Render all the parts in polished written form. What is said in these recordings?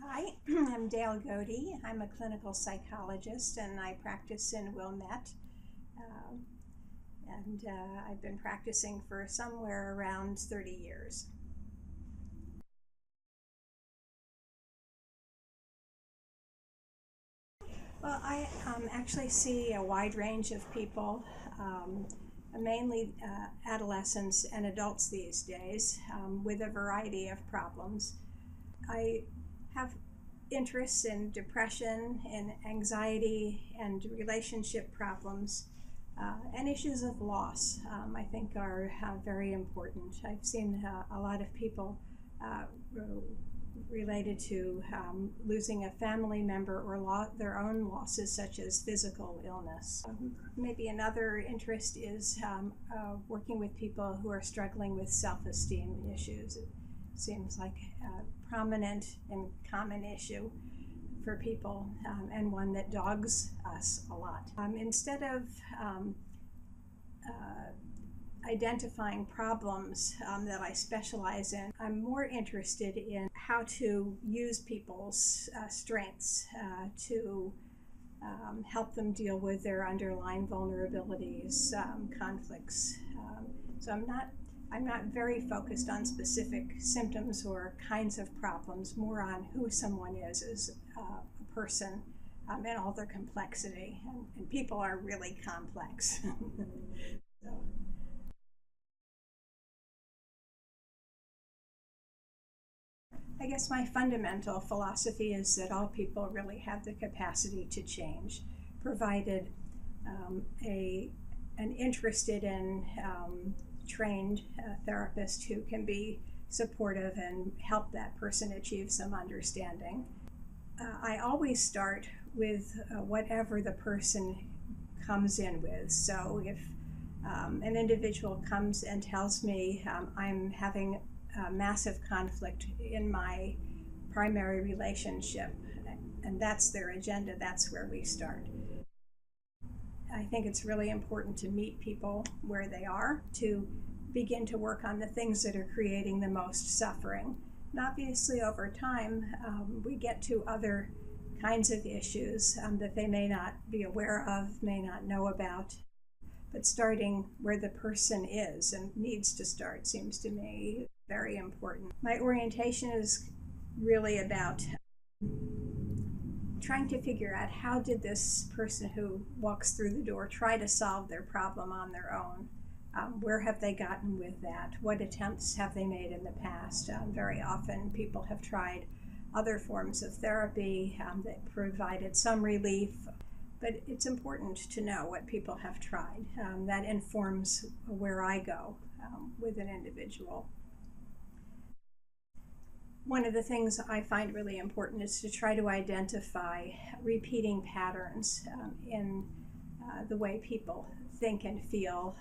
Hi, I'm Dale Gody. I'm a clinical psychologist and I practice in Wilmette. Uh, I've been practicing for somewhere around 30 years. Well, I actually see a wide range of people, mainly adolescents and adults these days, with a variety of problems. I have interests in depression and anxiety and relationship problems, and issues of loss, I think are very important. I've seen a lot of people related to losing a family member or their own losses, such as physical illness. Maybe another interest is working with people who are struggling with self-esteem issues. It seems like a prominent and common issue for people, and one that dogs us a lot. Instead of identifying problems that I specialize in, I'm more interested in how to use people's strengths to help them deal with their underlying vulnerabilities, conflicts. So I'm not very focused on specific symptoms or kinds of problems, more on who someone is as a person, and all their complexity. And people are really complex. So. I guess my fundamental philosophy is that all people really have the capacity to change, provided an interested and trained therapist who can be supportive and help that person achieve some understanding. I always start with whatever the person comes in with. So if an individual comes and tells me I'm having massive conflict in my primary relationship, and that's their agenda, that's where we start. I think it's really important to meet people where they are, to begin to work on the things that are creating the most suffering. And obviously over time, we get to other kinds of issues that they may not be aware of, may not know about. But starting where the person is and needs to start seems to me very important. My orientation is really about trying to figure out, how did this person who walks through the door try to solve their problem on their own? Where have they gotten with that? What attempts have they made in the past? Very often people have tried other forms of therapy that provided some relief, but it's important to know what people have tried. That informs where I go with an individual. One of the things I find really important is to try to identify repeating patterns in the way people think and feel,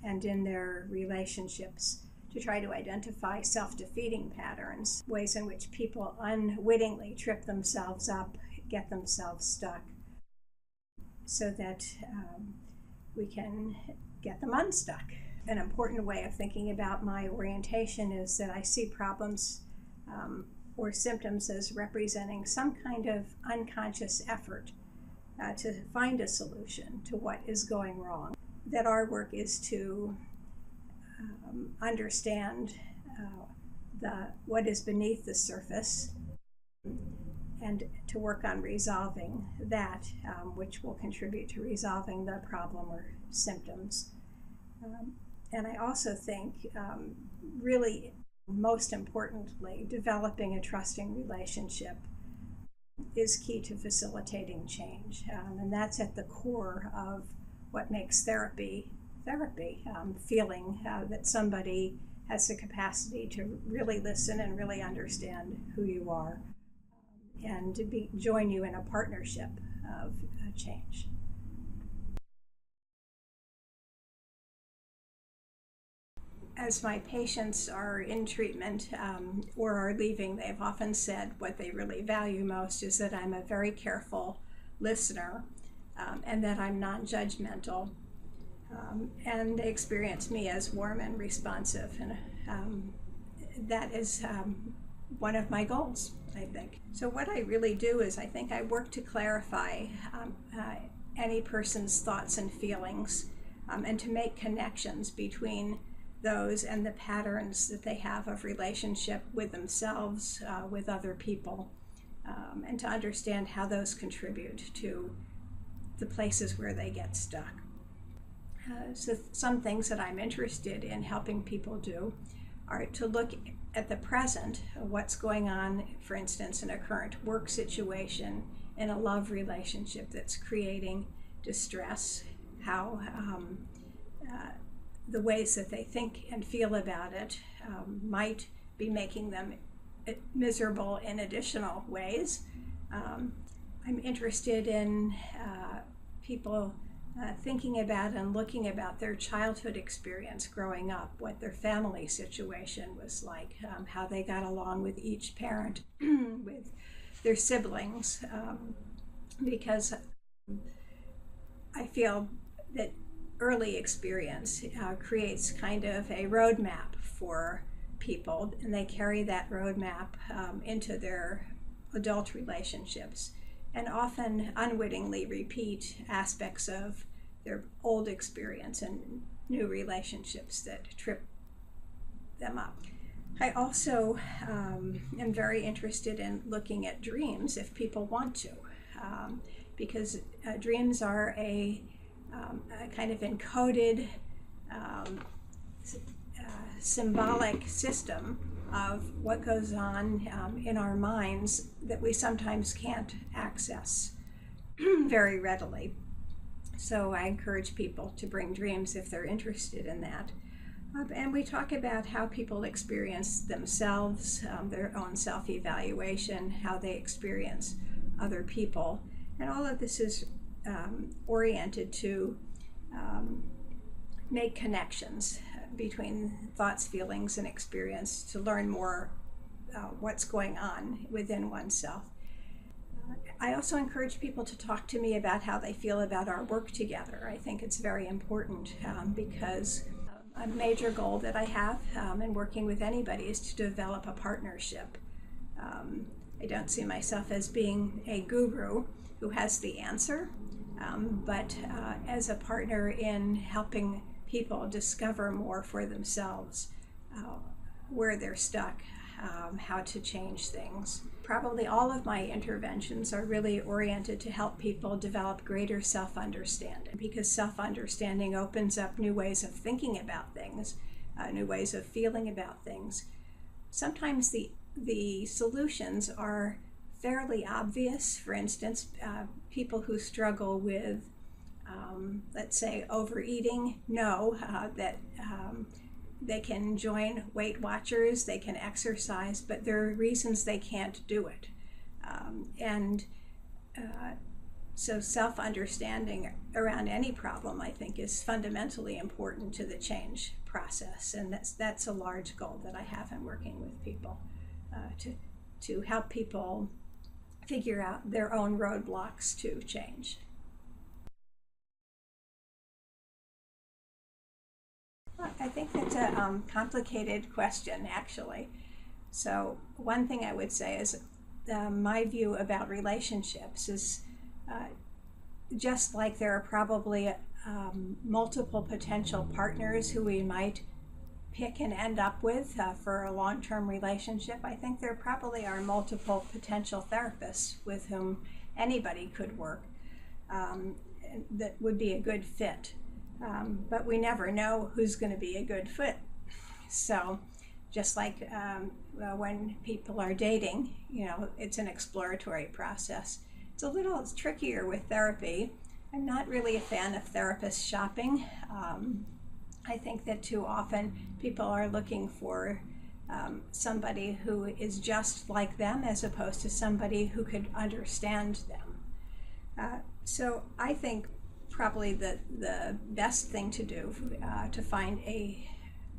and in their relationships, to try to identify self-defeating patterns, ways in which people unwittingly trip themselves up, get themselves stuck, so that we can get them unstuck. An important way of thinking about my orientation is that I see problems or symptoms as representing some kind of unconscious effort to find a solution to what is going wrong. That our work is to understand what is beneath the surface, and to work on resolving that, which will contribute to resolving the problem or symptoms. And I also think, really most importantly, developing a trusting relationship is key to facilitating change. And that's at the core of what makes therapy. Feeling that somebody has the capacity to really listen and really understand who you are, and to join you in a partnership of change. As my patients are in treatment or are leaving, they've often said what they really value most is that I'm a very careful listener, and that I'm non-judgmental, and they experience me as warm and responsive, and that is one of my goals, I think. So what I really do is I think I work to clarify any person's thoughts and feelings, and to make connections between those and the patterns that they have of relationship with themselves, with other people, and to understand how those contribute to the places where they get stuck. So some things that I'm interested in helping people do are to look at the present, what's going on, for instance, in a current work situation, in a love relationship that's creating distress, how the ways that they think and feel about it might be making them miserable in additional ways. I'm interested in people thinking about and looking about their childhood experience growing up, what their family situation was like, how they got along with each parent, with their siblings, because I feel that early experience creates kind of a roadmap for people, and they carry that roadmap into their adult relationships, and often unwittingly repeat aspects of their old experience and new relationships that trip them up. I also am very interested in looking at dreams if people want to, because dreams are a kind of encoded symbolic system of what goes on in our minds that we sometimes can't access very readily. So I encourage people to bring dreams if they're interested in that. And we talk about how people experience themselves, their own self-evaluation, how they experience other people. And all of this is oriented to make connections between thoughts, feelings, and experience, to learn more what's going on within oneself. I also encourage people to talk to me about how they feel about our work together. I think it's very important because a major goal that I have in working with anybody is to develop a partnership. I don't see myself as being a guru who has the answer, but as a partner in helping people discover more for themselves, where they're stuck, how to change things. Probably all of my interventions are really oriented to help people develop greater self-understanding, because self-understanding opens up new ways of thinking about things, new ways of feeling about things. Sometimes the solutions are fairly obvious. For instance, people who struggle with let's say overeating know that they can join Weight Watchers, they can exercise, but there are reasons they can't do it. So self-understanding around any problem, I think, is fundamentally important to the change process, and that's a large goal that I have in working with people, to help people figure out their own roadblocks to change. I think that's a complicated question, actually. So one thing I would say is my view about relationships is just like there are probably multiple potential partners who we might pick and end up with for a long-term relationship, I think there probably are multiple potential therapists with whom anybody could work that would be a good fit. But we never know who's going to be a good fit. So just like when people are dating, it's an exploratory process. It's a little trickier with therapy. I'm not really a fan of therapist shopping. I think that too often people are looking for somebody who is just like them as opposed to somebody who could understand them. So I think probably the best thing to do to find a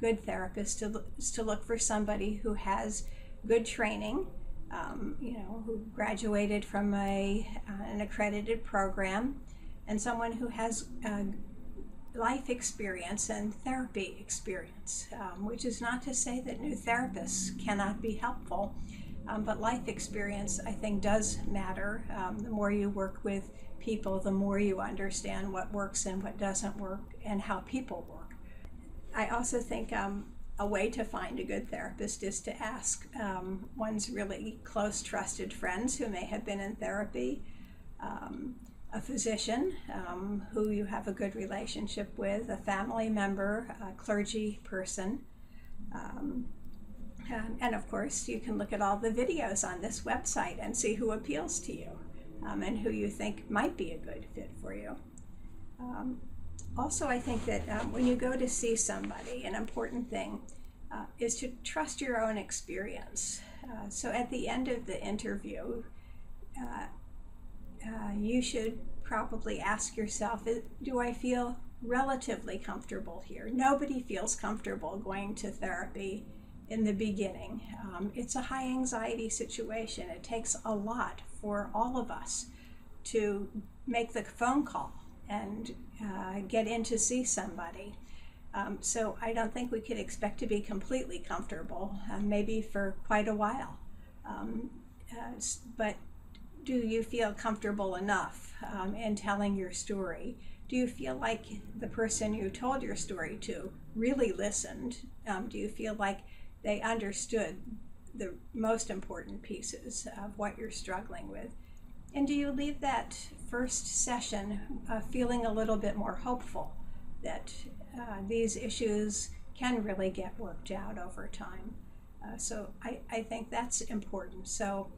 good therapist is to look for somebody who has good training, who graduated from an accredited program, and someone who has life experience and therapy experience, which is not to say that new therapists cannot be helpful, But life experience, I think, does matter. The more you work with people, the more you understand what works and what doesn't work and how people work. I also think a way to find a good therapist is to ask one's really close, trusted friends who may have been in therapy, a physician who you have a good relationship with, a family member, a clergy person. And of course, you can look at all the videos on this website and see who appeals to you and who you think might be a good fit for you. Also, I think that when you go to see somebody, an important thing is to trust your own experience. So at the end of the interview, you should probably ask yourself, do I feel relatively comfortable here? Nobody feels comfortable going to therapy in the beginning. It's a high anxiety situation. It takes a lot for all of us to make the phone call and get in to see somebody. So I don't think we could expect to be completely comfortable, maybe for quite a while. But do you feel comfortable enough in telling your story? Do you feel like the person you told your story to really listened? Do you feel like they understood the most important pieces of what you're struggling with? And do you leave that first session feeling a little bit more hopeful that these issues can really get worked out over time? So I think that's important. So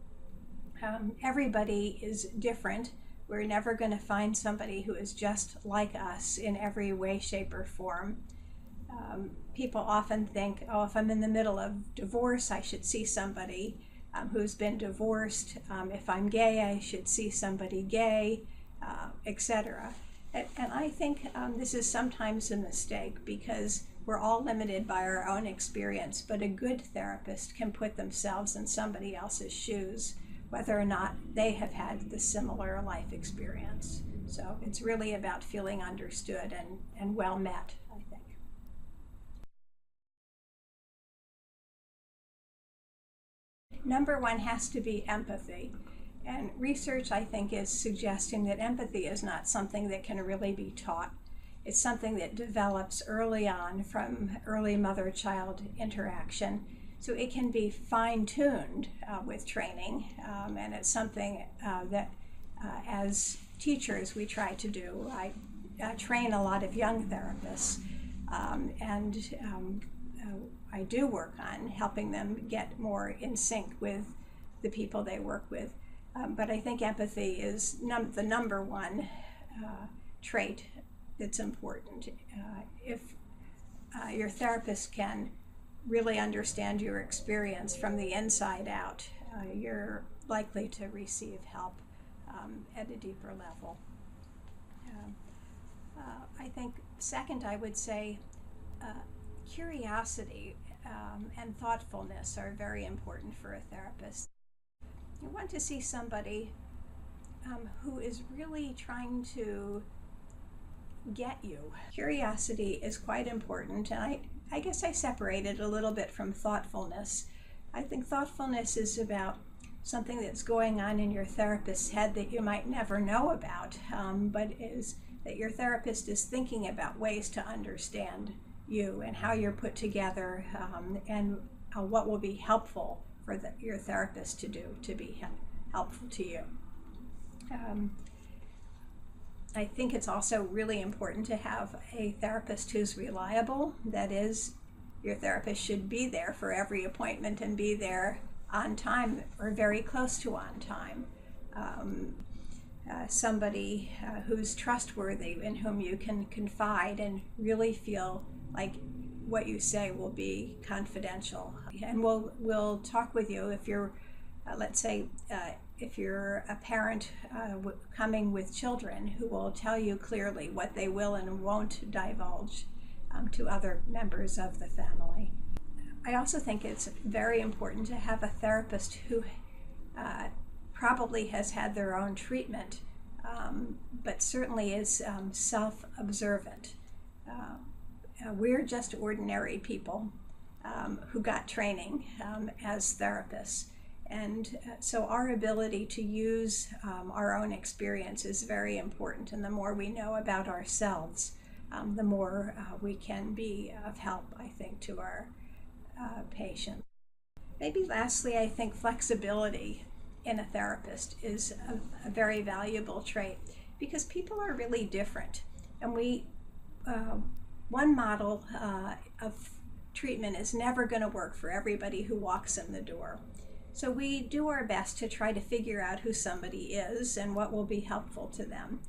everybody is different. We're never going to find somebody who is just like us in every way, shape, or form. People often think, oh, if I'm in the middle of divorce, I should see somebody who's been divorced. If I'm gay, I should see somebody gay, etc. And I think this is sometimes a mistake because we're all limited by our own experience, but a good therapist can put themselves in somebody else's shoes, whether or not they have had the similar life experience. So it's really about feeling understood and well met, I think. Number one has to be empathy. And research, I think, is suggesting that empathy is not something that can really be taught. It's something that develops early on from early mother-child interaction. So it can be fine-tuned with training, and it's something that as teachers we try to do. I train a lot of young therapists, and I do work on helping them get more in sync with the people they work with. But I think empathy is the number one trait that's important. If your therapist can really understand your experience from the inside out, you're likely to receive help at a deeper level. I think second, I would say curiosity and thoughtfulness are very important for a therapist. You want to see somebody who is really trying to get you. Curiosity is quite important, and I guess I separate it a little bit from thoughtfulness. I think thoughtfulness is about something that's going on in your therapist's head that you might never know about, but is that your therapist is thinking about ways to understand you and how you're put together, and what will be helpful for your therapist to do to be helpful to you. I think it's also really important to have a therapist who's reliable. That is, your therapist should be there for every appointment and be there on time or very close to on time. Somebody who's trustworthy, in whom you can confide and really feel like what you say will be confidential. And we'll talk with you if you're, let's say, if you're a parent coming with children, who will tell you clearly what they will and won't divulge to other members of the family. I also think it's very important to have a therapist who probably has had their own treatment, but certainly is self-observant. We're just ordinary people who got training as therapists. And so our ability to use our own experience is very important. And the more we know about ourselves, the more we can be of help, I think, to our patients. Maybe lastly, I think flexibility in a therapist is a very valuable trait, because people are really different. And one model of treatment is never going to work for everybody who walks in the door. So we do our best to try to figure out who somebody is and what will be helpful to them.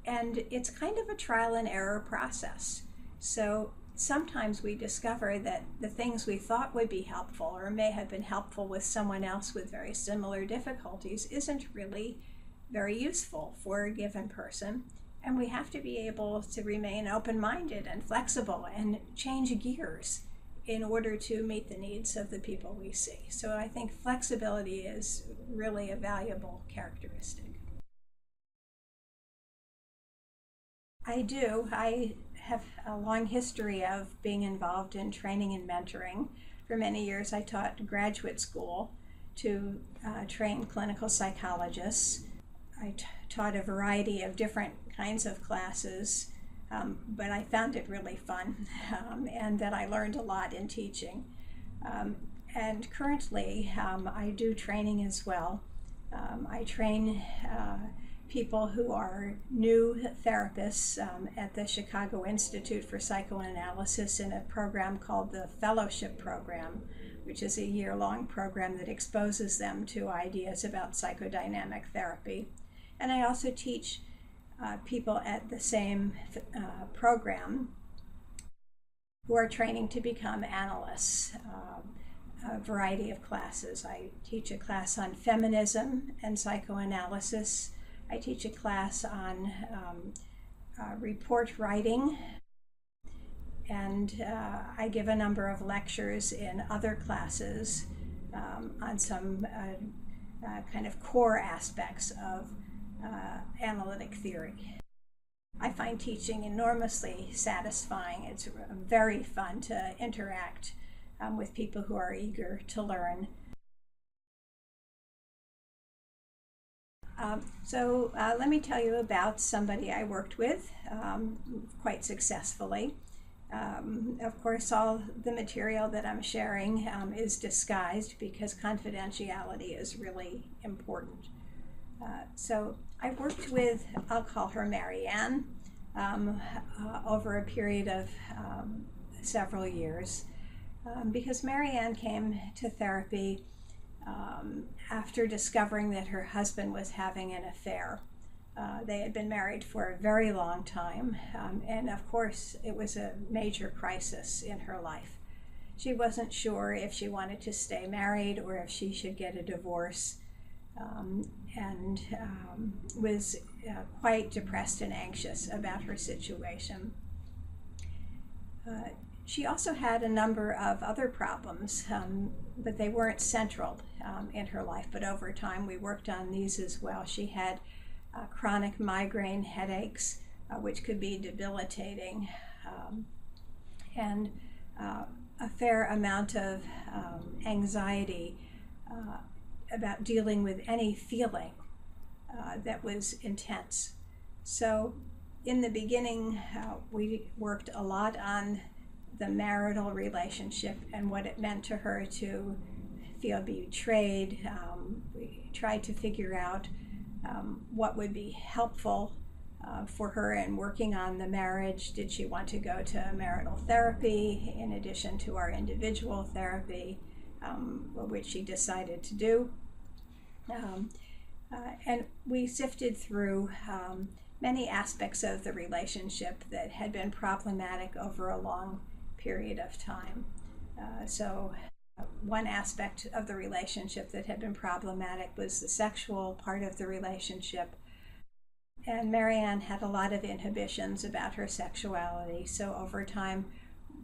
And it's kind of a trial and error process. So sometimes we discover that the things we thought would be helpful or may have been helpful with someone else with very similar difficulties isn't really very useful for a given person. And we have to be able to remain open-minded and flexible and change gears in order to meet the needs of the people we see. So I think flexibility is really a valuable characteristic. I do. I have a long history of being involved in training and mentoring. For many years, I taught graduate school to train clinical psychologists. I taught a variety of different kinds of classes, but I found it really fun, and that I learned a lot in teaching. And currently, I do training as well. I train people who are new therapists at the Chicago Institute for Psychoanalysis in a program called the Fellowship Program, which is a year-long program that exposes them to ideas about psychodynamic therapy. And I also teach people at the same program who are training to become analysts, a variety of classes. I teach a class on feminism and psychoanalysis. I teach a class on report writing, and I give a number of lectures in other classes on some kind of core aspects of analytic theory. I find teaching enormously satisfying. It's very fun to interact with people who are eager to learn. So let me tell you about somebody I worked with quite successfully. Of course, all the material that I'm sharing is disguised because confidentiality is really important. So I worked with, I'll call her Marianne, over a period of several years, because Marianne came to therapy after discovering that her husband was having an affair. They had been married for a very long time, and of course it was a major crisis in her life. She wasn't sure if she wanted to stay married or if she should get a divorce, and was quite depressed and anxious about her situation. She also had a number of other problems, but they weren't central in her life. But over time, we worked on these as well. She had chronic migraine headaches, which could be debilitating, and a fair amount of anxiety about dealing with any feeling that was intense. So in the beginning, we worked a lot on the marital relationship and what it meant to her to feel betrayed. We tried to figure out what would be helpful for her in working on the marriage. Did she want to go to marital therapy in addition to our individual therapy, which she decided to do? And we sifted through many aspects of the relationship that had been problematic over a long period of time. So one aspect of the relationship that had been problematic was the sexual part of the relationship. And Marianne had a lot of inhibitions about her sexuality. So over time,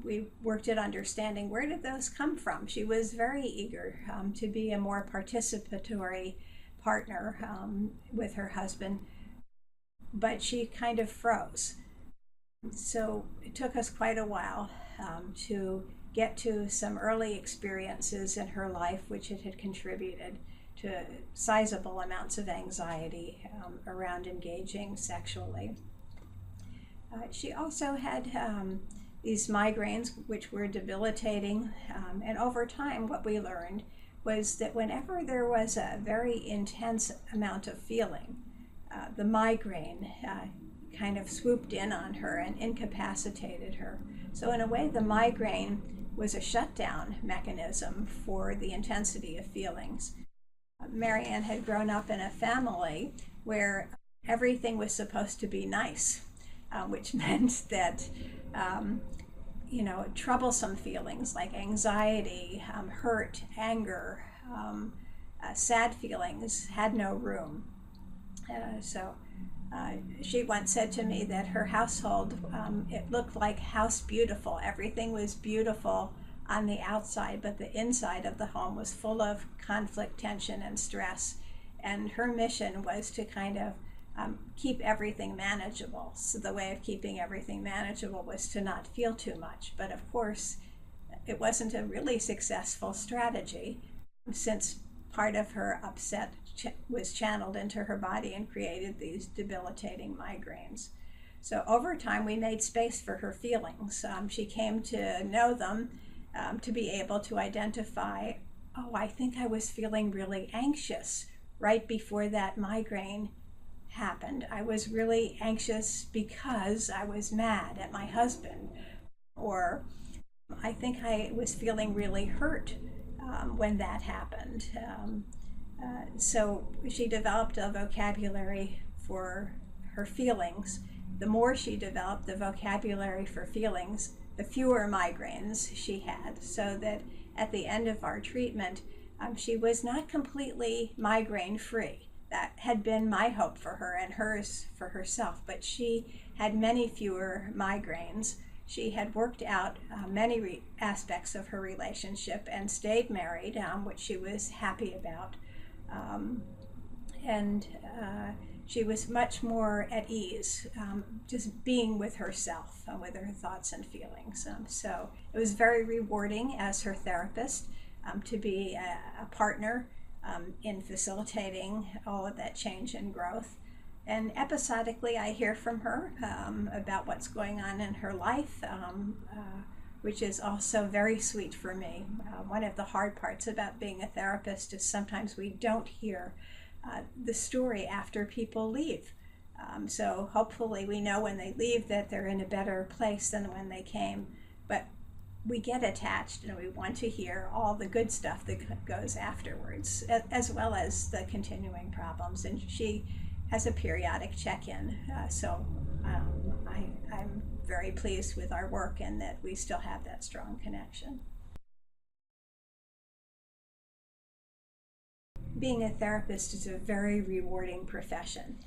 we worked at understanding where did those come from. She was very eager to be a more participatory partner with her husband, but she kind of froze. So it took us quite a while to get to some early experiences in her life which had contributed to sizable amounts of anxiety around engaging sexually. She also had these migraines which were debilitating, and over time what we learned was that whenever there was a very intense amount of feeling, the migraine kind of swooped in on her and incapacitated her. So in a way, the migraine was a shutdown mechanism for the intensity of feelings. Marianne had grown up in a family where everything was supposed to be nice, which meant that troublesome feelings like anxiety, hurt, anger, sad feelings had no room. She once said to me that her household, it looked like House Beautiful. Everything was beautiful on the outside, but the inside of the home was full of conflict, tension, and stress. And her mission was to kind of keep everything manageable. So the way of keeping everything manageable was to not feel too much. But of course, it wasn't a really successful strategy, since part of her upset was channeled into her body and created these debilitating migraines. So over time, we made space for her feelings. She came to know them, to be able to identify, oh, I think I was feeling really anxious right before that migraine happened. I was really anxious because I was mad at my husband, or I think I was feeling really hurt when that happened. So she developed a vocabulary for her feelings. The more she developed the vocabulary for feelings, the fewer migraines she had, so that at the end of our treatment, she was not completely migraine free. That had been my hope for her and hers for herself, but she had many fewer migraines. She had worked out many aspects of her relationship and stayed married, which she was happy about. She was much more at ease, just being with herself, with her thoughts and feelings. So it was very rewarding as her therapist to be a partner in facilitating all of that change and growth. And episodically, I hear from her about what's going on in her life, which is also very sweet for me. One of the hard parts about being a therapist is sometimes we don't hear the story after people leave. So hopefully we know when they leave that they're in a better place than when they came. But we get attached and we want to hear all the good stuff that goes afterwards, as well as the continuing problems. And she has a periodic check-in. So I'm very pleased with our work and that we still have that strong connection. Being a therapist is a very rewarding profession.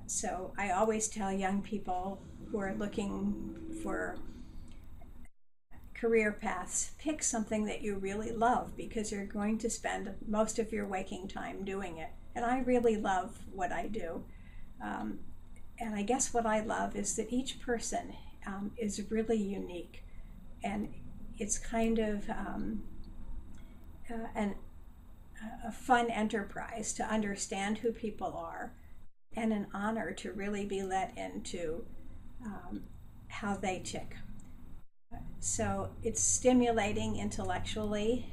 So I always tell young people who are looking for career paths, pick something that you really love, because you're going to spend most of your waking time doing it. And I really love what I do. And I guess what I love is that each person is really unique. And it's kind of a fun enterprise to understand who people are, and an honor to really be let into how they tick. So it's stimulating intellectually.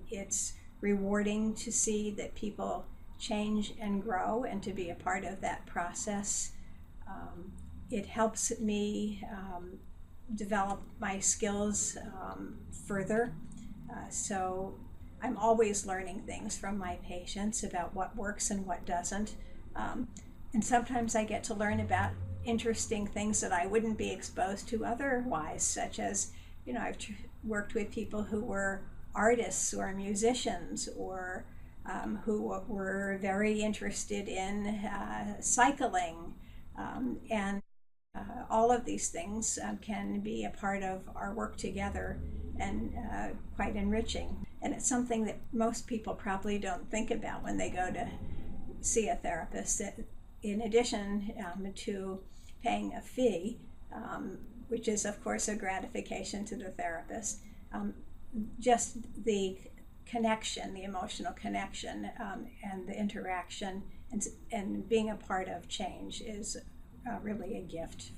It's rewarding to see that people change and grow and to be a part of that process. It helps me develop my skills further. So I'm always learning things from my patients about what works and what doesn't. And sometimes I get to learn about interesting things that I wouldn't be exposed to otherwise, such as, I've worked with people who were artists or musicians, or who were very interested in cycling, and all of these things can be a part of our work together and quite enriching. And it's something that most people probably don't think about when they go to see a therapist, that in addition to paying a fee, which is of course a gratification to the therapist, just the connection, the emotional connection, and the interaction, and being a part of change is really a gift.